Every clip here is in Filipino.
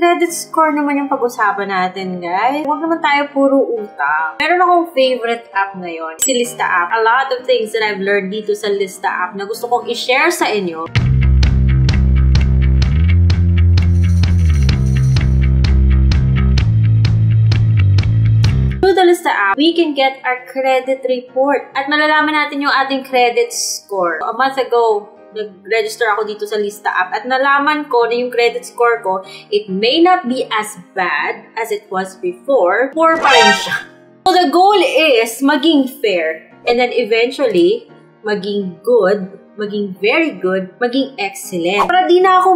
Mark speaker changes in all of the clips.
Speaker 1: Credit score naman yung pag-usapan natin, guys. Huwag naman tayo puro utang. Meron akong favorite app ngayon, si Lista app. A lot of things that I've learned dito sa Lista app na gusto kong i-share sa inyo. Through the Lista app, we can get our credit report at malalaman natin yung ating credit score. A month ago, nag-register ako dito sa Lista app at nalaman ko na yung credit score ko, it may not be as bad as it was before. Poor pa rin siya. So the goal is maging fair and then eventually maging good, maging very good, maging excellent. Para hindi na ako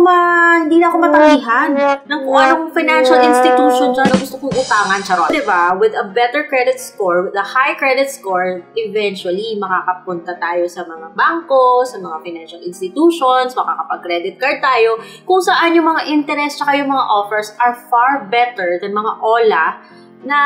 Speaker 1: matanggihan ng kung anong financial institution dyan na gusto kong utangan, charot. Diba? With a better credit score, with a high credit score, eventually, makakapunta tayo sa mga bangko, sa mga financial institutions, makakapag-credit card tayo, kung saan yung mga interest at yung mga offers are far better than mga OLA na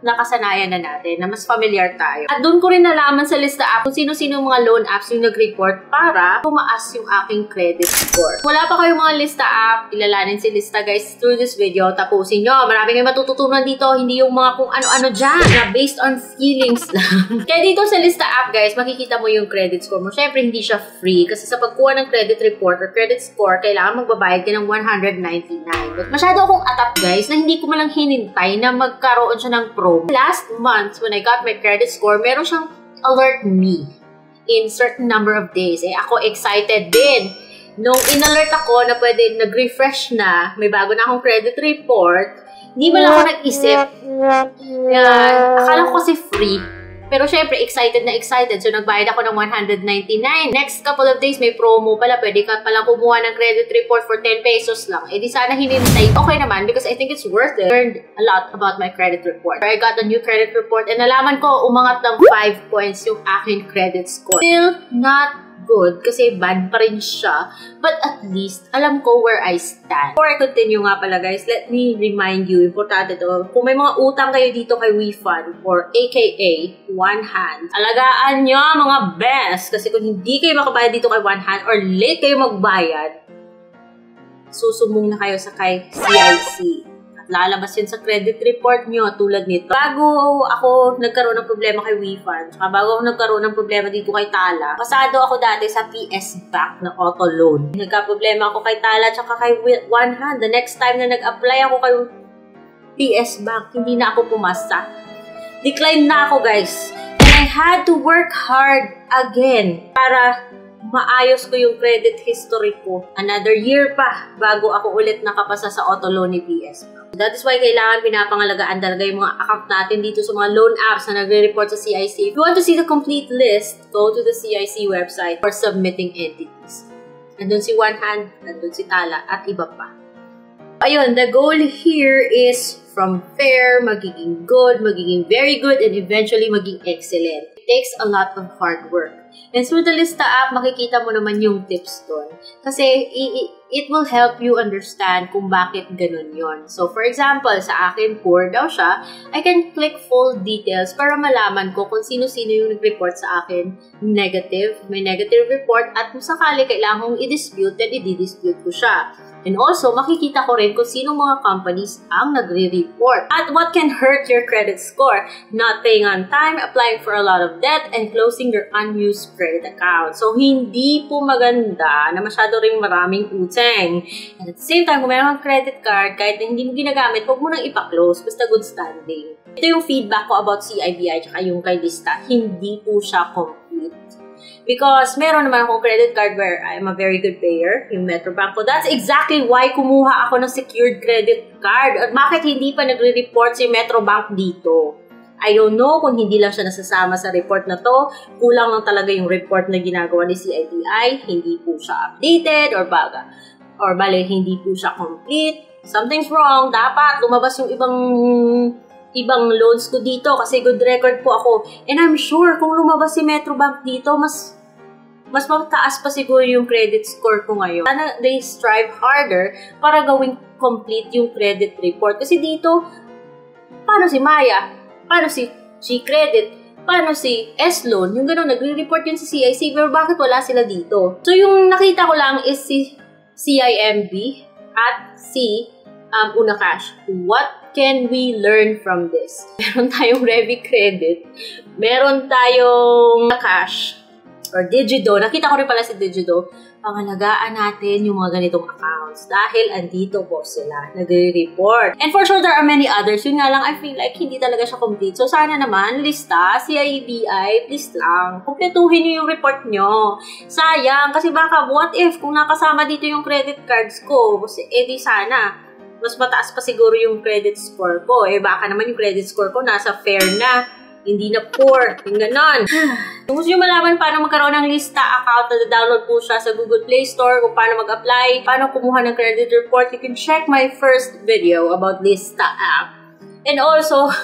Speaker 1: nakasanayan na natin, na mas familiar tayo. At doon ko rin nalaman sa Lista app kung sino-sino mga loan apps yung nag-report para tumaas yung aking credit score. Wala pa kayong mga Lista app, ilalanin si Lista guys through this video. Tapusin nyo. Marami kayong matututunan dito, hindi yung mga kung ano-ano dyan na based on feelings lang. Kaya dito sa Lista app guys, makikita mo yung credit score mo. Syempre, hindi siya free kasi sa pagkuha ng credit report or credit score, kailangan magbabayad ka ng $199. But masyado akong atap guys na hindi ko malang hinintay na magkaroon siya ng pro. Last month, when I got my credit score, meron siyang alert me in certain number of days. Eh, ako excited din. Nung in-alert ako na pwede nag-refresh na, may bago na akong credit report, hindi ba lang ako nag-isip? Akala ko kasi free. Pero syempre, excited na excited. So, nagbayad ako ng $199. Next couple of days, may promo pala. Pwede ka palang kumuha ng credit report for 10 pesos lang. Eh, di sana hinintay. Okay naman because I think it's worth it. I learned a lot about my credit report. I got a new credit report and nalaman ko, umangat ng 5 points yung aking credit score. Still not good kasi bad pa rin siya. But at least, alam ko where I stand. Before I continue nga pala guys, let me remind you, importante to, kung may mga utang kayo dito kay WeFund or aka One Hand, alagaan nyo mga best. Kasi kung hindi kayo makabayad dito kay One Hand or late kayo magbayad, susumong na kayo sa kay CIC. Lalabas yun sa credit report nyo tulad nito. Bago ako nagkaroon ng problema kay WeFund, saka bago ako nagkaroon ng problema dito kay Tala, pasado ako dati sa PS Bank na auto loan. Nagka-problema ako kay Tala tsaka kay One Hand. The next time na nag-apply ako kay PS Bank, hindi na ako pumasa. Decline na ako guys. And I had to work hard again para maayos ko yung credit history ko. Another year pa bago ako ulit nakapasa sa auto loan ni PS Bank. That is why kailangan pinapangalagaan talaga yung mga account natin dito sa mga loan apps na nagre-report sa CIC. If you want to see the complete list, go to the CIC website for submitting entities. Nandun si One Hand, nandun si Tala, at iba pa. Ayun, the goal here is from fair, magiging good, magiging very good, and eventually maging excellent. It takes a lot of hard work. And through the Lista app, makikita mo naman yung tips doon. Kasi it will help you understand kung bakit ganun yon. So, for example, sa akin, poor daw siya, I can click full details para malaman ko kung sino-sino yung nag-report sa akin negative, may negative report, at kung sakali kailangan kong i-dispute, then i-dispute ko siya. And also, makikita ko rin kung sinong mga companies ang nagre-report. At what can hurt your credit score? Not paying on time, applying for a lot of debt, and closing your unused credit account. So, hindi po maganda na masyado rin maraming utang. And at the same time, kung meron kang credit card, kahit na hindi mo ginagamit, huwag mo nang ipa-close, basta good standing. Ito yung feedback ko about CIBI at yung kay Lista. Hindi po siya complete. Because meron naman akong credit card where I'm a very good payer, yung Metrobank ko. That's exactly why kumuha ako ng secured credit card. At bakit hindi pa nagre-report si Metrobank dito? I don't know kung hindi lang siya nasasama sa report na to. Kulang lang talaga yung report na ginagawa ni CIBI. Hindi po siya updated or baga. Or bale, hindi po siya complete. Something's wrong. Dapat lumabas yung ibang loans ko dito kasi good record po ako. And I'm sure kung lumabas si Metrobank dito, mas mataas pa siguro yung credit score ko ngayon. Sana they strive harder para gawing complete yung credit report. Kasi dito, paano si Maya? Paano si G-Credit? Paano si S-Loan? Yung gano'n, nagre-report yun sa CIC, pero bakit wala sila dito? So yung nakita ko lang is si CIMB at si Una Cash, what can we learn from this? Meron tayong Revi Credit, meron tayong Cash, or Digido. Nakita ko rin pala si Digido. Pangalagaan natin yung mga ganitong accounts dahil andito po sila, nagre-report. And for sure, there are many others. Yun nga lang, I feel like hindi talaga siya complete. So, sana naman, lista, CIBI, please lang, kumpletuhin nyo yung report nyo. Sayang, kasi baka, what if, kung nakasama dito yung credit cards ko, di sana, mas mataas pa siguro yung credit score ko. Baka naman yung credit score ko nasa fair na, hindi na poor, yung ganon. Kung gusto nyo malaman paano magkaroon ng Lista account, na-download po siya sa Google Play Store, kung paano mag-apply, paano kumuha ng credit report, you can check my first video about Lista app. And also,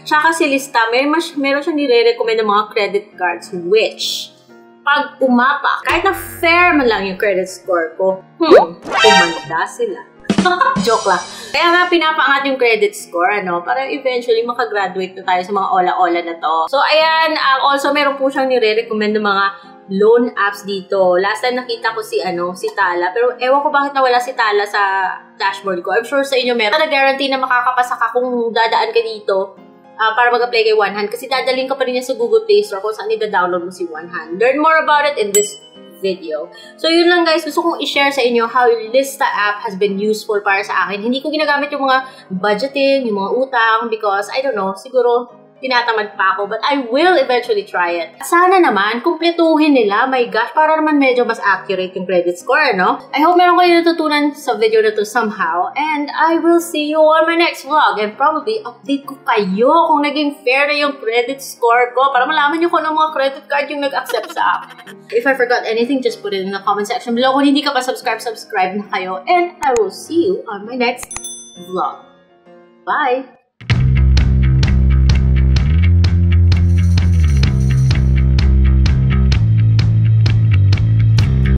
Speaker 1: tsaka si Lista, meron siyang nire-recommend ng mga credit cards, which, pag umapa, kahit na fair man lang yung credit score ko, umanda sila. Joke lang. Kaya nga pinapaangat yung credit score, para eventually makagraduate na tayo sa mga ola-ola na to. So, ayan, also meron po siyang nire-recommend ng mga loan apps dito. Last time nakita ko si Tala, pero ewan ko bakit nawala si Tala sa dashboard ko. I'm sure sa inyo meron. Na-guarantee na makakapasa ka kung dadaan ka dito para mag-apply kay OneHand. Kasi dadalhin ka pa rin niya sa Google Play Store kung saan i-download mo si OneHand. Learn more about it in this video. So, yun lang guys. Gusto kong i-share sa inyo how Lista app has been useful para sa akin. Hindi ko ginagamit yung mga budgeting, yung mga utang, because, I don't know, siguro tinatamad pa ako, but I will eventually try it. Sana naman, kumpletuhin nila, my gosh, para naman medyo mas accurate yung credit score, I hope meron kayo natutunan sa video na to somehow, and I will see you on my next vlog, and probably update ko kayo kung naging fair na yung credit score ko, para malaman nyo kung anong mga credit card yung nag-accept sa akin. If I forgot anything, just put it in the comment section below. Kung hindi ka pa subscribe na kayo, and I will see you on my next vlog. Bye!